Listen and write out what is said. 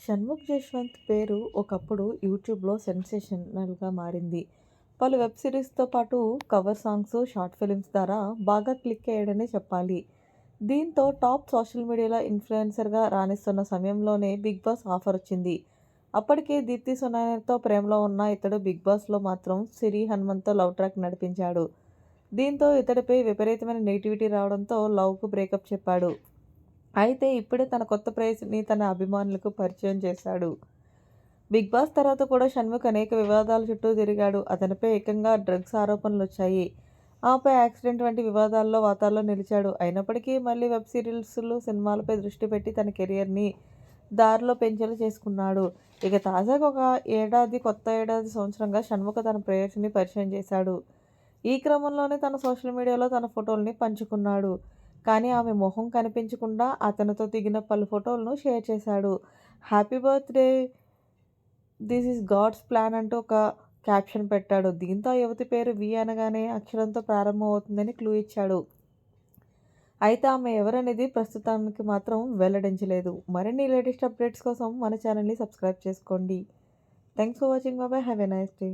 షణ్ముఖ్ జశ్వంత్ పేరు ఒకప్పుడు యూట్యూబ్లో సెన్సేషనల్గా మారింది. పలు వెబ్ సిరీస్తో పాటు కవర్ సాంగ్స్, షార్ట్ ఫిల్మ్స్ ద్వారా బాగా క్లిక్ అయ్యాడనే చెప్పాలి. దీంతో టాప్ సోషల్ మీడియాలో ఇన్‌ఫ్లుయెన్సర్‌గా రాణిస్తున్న సమయంలోనే 'బిగ్ బాస్' ఆఫర్ వచ్చింది. అప్పటికే దీప్తి సునైనాతో ప్రేమలో ఉన్న ఇతడు 'బిగ్ బాస్'లో మాత్రం సిరి హనుమంత్‌తో లవ్ ట్రాక్ నడిపించాడు. దీంతో ఇతడిపై విపరీతమైన నెగటివిటీ రావడంతో లవ్‌కు బ్రేకప్ చెప్పాడు. అయితే ఇప్పుడే తన కొత్త ప్రేయసిని తన అభిమానులకు పరిచయం చేశాడు. 'బిగ్ బాస్' తర్వాత కూడా షణ్ముఖ్ అనేక వివాదాల చుట్టూ తిరిగాడు. అతనిపై ఏకంగా డ్రగ్స్ ఆరోపణలొచ్చాయి. ఆపై యాక్సిడెంట్ వంటి వివాదాల్లో వాతాల్లో నిలిచాడు. అయినప్పటికీ మళ్ళీ వెబ్ సిరీస్లు, సినిమాలపై దృష్టి పెట్టి తన కెరియర్‌ని దారిలో పెంచేలా చేసుకున్నాడు. ఇక తాజాగా కొత్త ఏడాది సంవత్సరంగా షణ్ముఖ తన ప్రేయసిని పరిచయం చేశాడు. ఈ క్రమంలోనే తన సోషల్ మీడియాలో తన ఫోటోల్ని పంచుకున్నాడు. కానీ ఆమె మొహం కనిపించకుండా అతనితో దిగిన పలు ఫోటోలను షేర్ చేశాడు. Happy birthday, this is God's plan అంటూ ఒక క్యాప్షన్ పెట్టాడు. దీంతో ఆ యువతి పేరు వి అనగానే అక్షరంతో ప్రారంభమవుతుందని క్లూ ఇచ్చాడు. అయితే ఆమె ఎవరనేది ప్రస్తుతానికి మాత్రం వెల్లడించలేదు. మరిన్ని లేటెస్ట్ అప్డేట్స్ కోసం మన ఛానల్‌ని సబ్స్క్రైబ్ చేసుకోండి. Thanks for watching. By by. Have a nice day.